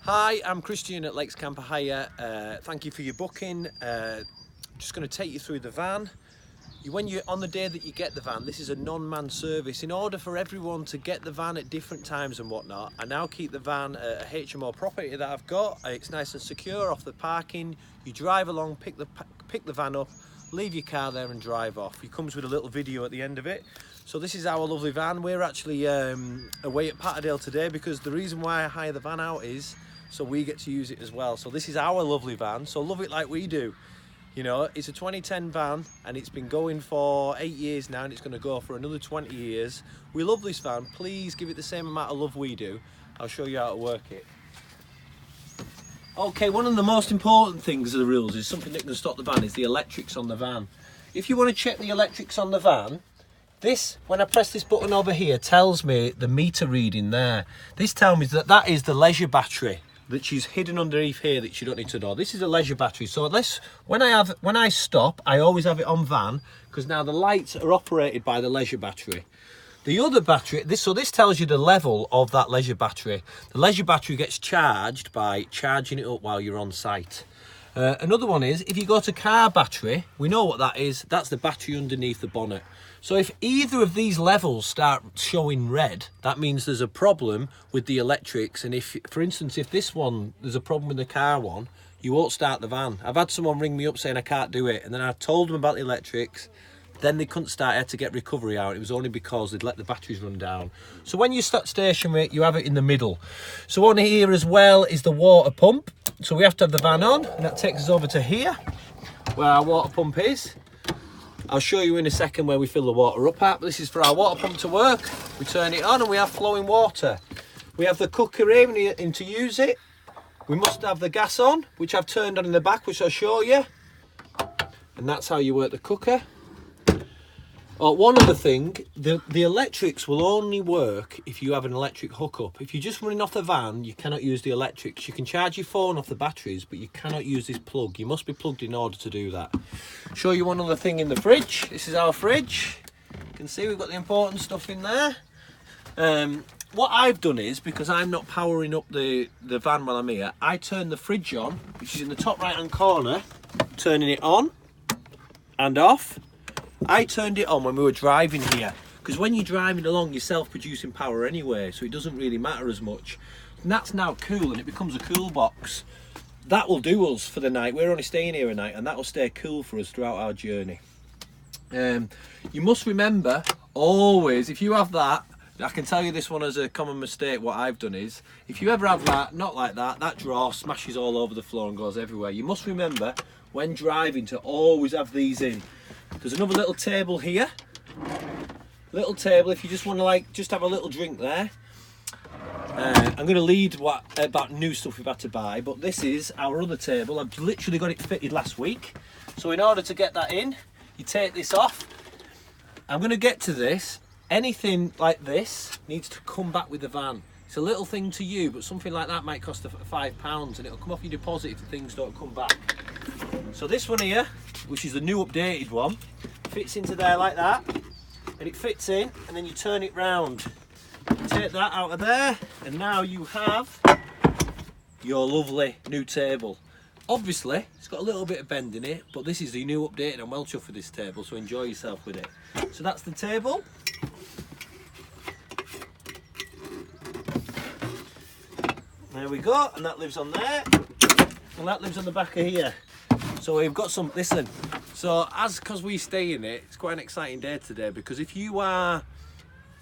Hi, I'm Christian at Lakes Camper Hire. Thank you for your booking. Just going to take you through the van. When you're on the day that you get the van, this is a non-manned service. In order for everyone to get the van at different times and whatnot, I now keep the van at a HMO property that I've got. It's nice and secure off the parking. You drive along, pick the van up, leave your car there and drive off. It comes with a little video at the end of it. So this is our lovely van. We're actually away at Patterdale today because the reason why I hire the van out is so we get to use it as well. So this is our lovely van, so love it like we do. You know, it's a 2010 van and it's been going for 8 years now and it's going to go for another 20 years. We love this van. Please give it the same amount of love we do. I'll show you how to work it. Okay, one of the most important things of the rules is something that can stop the van is the electrics on the van. If you want to check the electrics on the van, this, when I press this button over here, tells me the meter reading there. This tells me that that is the leisure battery that she's hidden underneath here that you don't need to know. This is a leisure battery. So when I stop, I always have it on van because now the lights are operated by the leisure battery. The other battery, this tells you the level of that leisure battery. The leisure battery gets charged by charging it up while you're on site. Another one is, if you go to car battery, we know what that is. That's the battery underneath the bonnet. So if either of these levels start showing red, that means there's a problem with the electrics. And if, for instance, if this one, there's a problem with the car one, you won't start the van. I've had someone ring me up saying I can't do it. And then I told them about the electrics. Then they couldn't start, I had to get recovery out. It was only because they'd let the batteries run down. So when you start stationary, you have it in the middle. So on here as well is the water pump. So we have to have the van on, and that takes us over to here, where our water pump is. I'll show you in a second where we fill the water up at, but this is for our water pump to work. We turn it on and we have flowing water. We have the cooker in to use it. We must have the gas on, which I've turned on in the back, which I'll show you. And that's how you work the cooker. One other thing, the electrics will only work if you have an electric hookup. If you're just running off the van, you cannot use the electrics. You can charge your phone off the batteries, but you cannot use this plug. You must be plugged in order to do that. Show you one other thing in the fridge. This is our fridge. You can see we've got the important stuff in there. What I've done is, because I'm not powering up the van while I'm here, I turn the fridge on, which is in the top right hand corner, turning it on and off. I turned it on when we were driving here, because when you're driving along, you're self-producing power anyway, so it doesn't really matter as much. And that's now cool, and it becomes a cool box. That will do us for the night. We're only staying here a night, and that will stay cool for us throughout our journey. You must remember, always, if you have that, I can tell you this one as a common mistake, what I've done is, if you ever have that, not like that, that drawer smashes all over the floor and goes everywhere. You must remember, when driving, to always have these in. There's another little table here. Little table if you just want to just have a little drink there. I'm going to lead about new stuff we've had to buy, but this is our other table. I've literally got it fitted last week. So in order to get that in, you take this off. I'm going to get to this. Anything like this needs to come back with the van. It's a little thing to you, but something like that might cost £5 and it'll come off your deposit if the things don't come back. So this one here, which is the new updated one, fits into there like that, and it fits in, and then you turn it round. You take that out of there, and now you have your lovely new table. Obviously, it's got a little bit of bend in it, but this is the new updated. I'm well chuffed for this table, so enjoy yourself with it. So that's the table. There we go, and that lives on there, and that lives on the back of here. So we've got some, listen, so because we stay in it, it's quite an exciting day today, because if you are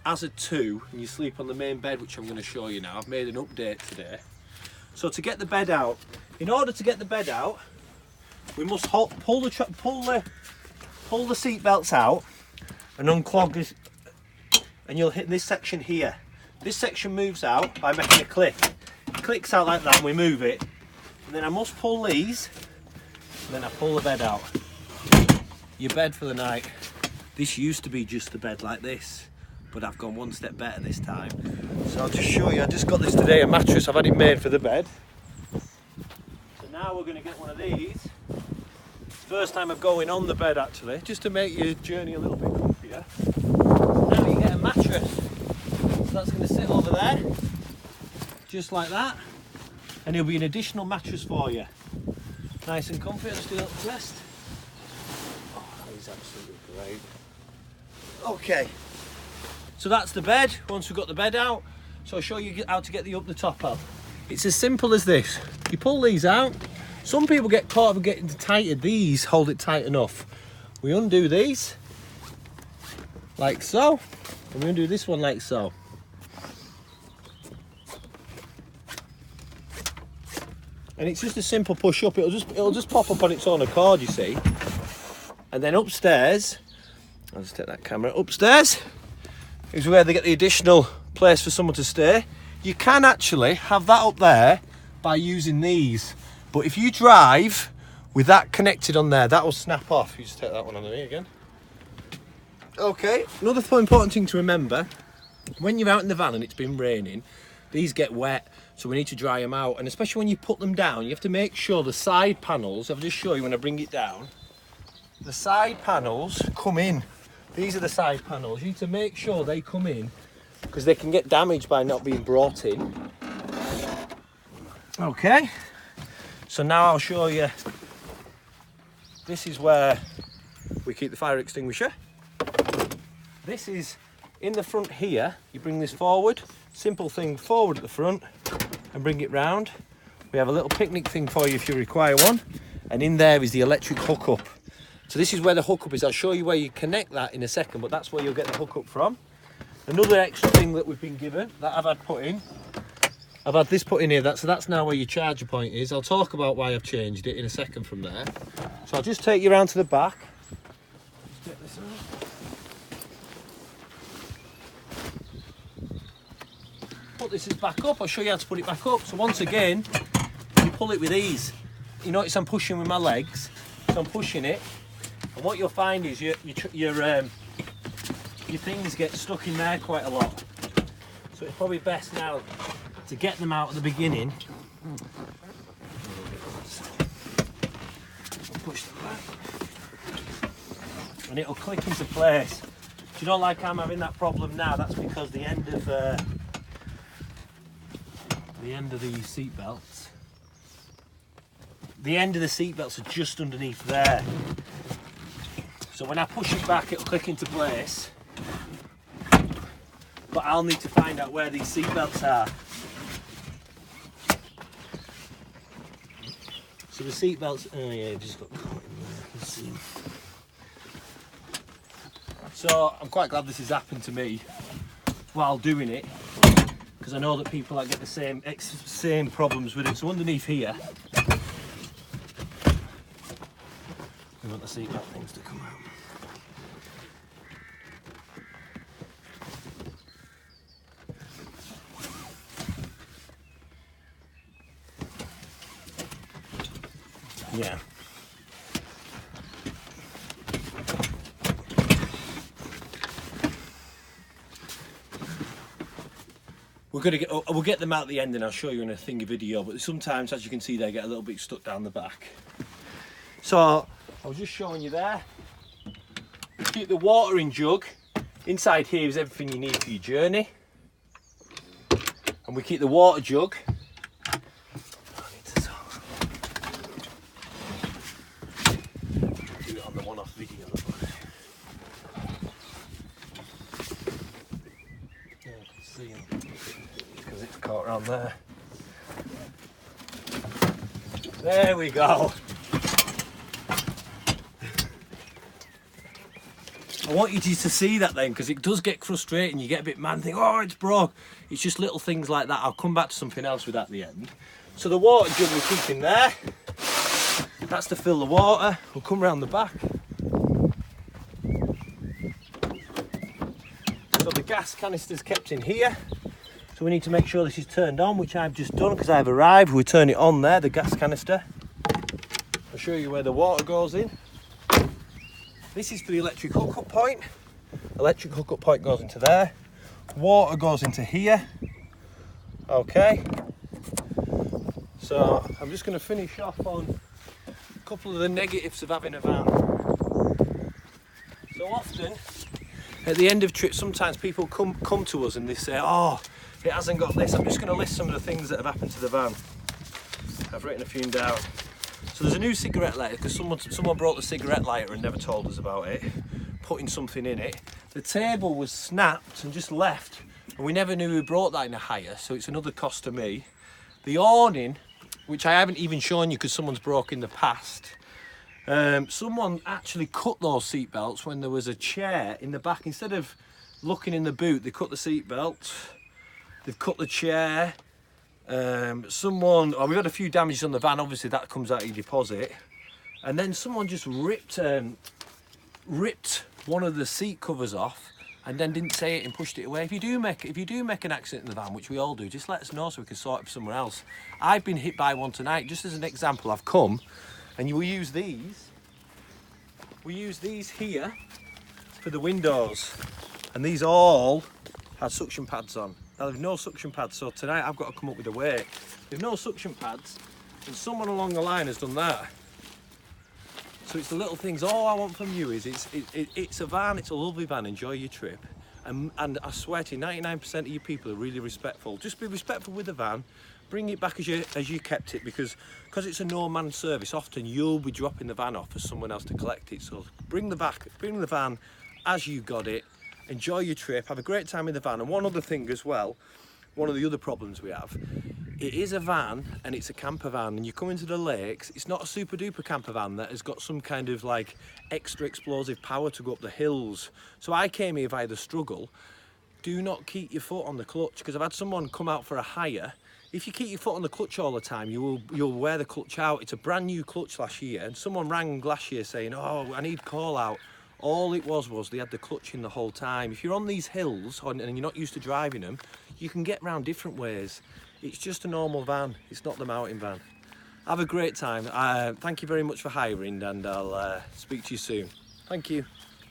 as a two and you sleep on the main bed, which I'm going to show you now, I've made an update today. So to get the bed out, in order to get the bed out, we must pull the seat belts out and unclog this, and you'll hit this section here. This section moves out by making a click. It clicks out like that and we move it. And then I must pull these, and then I pull the bed out. Your bed for the night. This used to be just a bed like this, but I've gone one step better this time. So I'll just show you, I just got this today, a mattress, I've had it made for the bed. So now we're going to get one of these. First time of going on the bed actually, just to make your journey a little bit comfier. Now you get a mattress. So that's going to sit over there, just like that. and there'll be an additional mattress for you. Nice and comfy. Let's do a little test. Oh, that is absolutely great. Okay, so that's the bed. Once we've got the bed out, so I'll show you how to get the top out. It's as simple as this. You pull these out. Some people get caught up getting tighter. These hold it tight enough. We undo these like so, and we undo this one like so. And it's just a simple push up. It'll just pop up on its own accord, you see. And then upstairs, I'll just take that camera. Upstairs is where they get the additional place for someone to stay. You can actually have that up there by using these. But if you drive with that connected on there, that will snap off. You just take that one on me again. Okay, another important thing to remember, when you're out in the van and it's been raining, these get wet, so we need to dry them out. And especially when you put them down, you have to make sure the side panels, I'll just show you when I bring it down, the side panels come in. These are the side panels. You need to make sure they come in because they can get damaged by not being brought in. Okay, so now I'll show you. This is where we keep the fire extinguisher. This is in the front here. You bring this forward, simple thing forward at the front and bring it round. We have a little picnic thing for you if you require one. And in there is the electric hookup. So this is where the hookup is. I'll show you where you connect that in a second, but that's where you'll get the hookup from. Another extra thing that we've been given, that I've had put in, I've had this put in here, so that's now where your charger point is. I'll talk about why I've changed it in a second from there. So I'll just take you around to the back. Just get this out. Put this back up, I'll show you how to put it back up. So once again, you pull it with ease. You notice I'm pushing with my legs, so I'm pushing it. And what you'll find is your things get stuck in there quite a lot. So it's probably best now to get them out at the beginning. Push them back. And it'll click into place. If you don't like I'm having that problem now, that's because the end of these seat belts. The end of the seat belts are just underneath there. So when I push it back, it'll click into place. But I'll need to find out where these seat belts are. So the seat belts, oh yeah, just got caught in there, I can see. So I'm quite glad this has happened to me while doing it, because I know that people that get the same problems with it. So underneath here, we want the seat belt things to come out. Yeah. We'll get them out at the end and I'll show you in a thingy video, but sometimes, as you can see, they get a little bit stuck down the back. So I was just showing you there. Keep the watering jug. Inside here is everything you need for your journey. And we keep the water jug. Do it on the one-off video. Yeah, I can see it because it's caught around there. There we go. I want you to see that then, because it does get frustrating. You get a bit mad and think, oh, it's broke. It's just little things like that. I'll come back to something else with that at the end. So the water jug we keep in there. That's to fill the water. We'll come round the back. So the gas canister's kept in here. So we need to make sure this is turned on, which I've just done because I've arrived. We turn it on there, the gas canister. I'll show you where the water goes in. This is for the electric hookup point. Electric hookup point goes into there. Water goes into here. Okay. So I'm just going to finish off on a couple of the negatives of having a van. So often, at the end of trips, sometimes people come to us and they say, oh, it hasn't got this. I'm just going to list some of the things that have happened to the van. I've written a few down. So there's a new cigarette lighter because someone brought the cigarette lighter and never told us about it, putting something in it. The table was snapped and just left, and we never knew who brought that in a hire, so it's another cost to me. The awning, which I haven't even shown you because someone's broke in the past. Someone actually cut those seat belts when there was a chair in the back. Instead of looking in the boot, they cut the seat belt. They've cut the chair. We've had a few damages on the van, obviously that comes out of your deposit. And then someone just ripped one of the seat covers off and then didn't say it and pushed it away. If you do make an accident in the van, which we all do, just let us know so we can sort it for somewhere else. I've been hit by one tonight. Just as an example, I've come and we use these. We use these here for the windows, and these all had suction pads on. Now there's no suction pads, so tonight I've got to come up with a way. There's no suction pads, and someone along the line has done that. So it's the little things. All I want from you is it's a van, it's a lovely van, enjoy your trip. And I swear to you, 99% of you people are really respectful. Just be respectful with the van, bring it back as you kept it, because it's a no-man service, often you'll be dropping the van off for someone else to collect it. So bring the van as you got it, enjoy your trip, have a great time in the van. And one other thing as well, one of the other problems we have, it is a van and it's a camper van, and you come into the lakes, it's not a super duper camper van that has got some kind of like extra explosive power to go up the hills. So I came here via the struggle. Do not keep your foot on the clutch, because I've had someone come out for a hire. If you keep your foot on the clutch all the time, you'll wear the clutch out. It's a brand new clutch last year, and someone rang last year saying, oh, I need call out. All it was they had the clutch in the whole time. If you're on these hills and you're not used to driving them, you can get around different ways. It's just a normal van, it's not the mountain van. Have a great time. Thank you very much for hiring, and I'll speak to you soon. Thank you.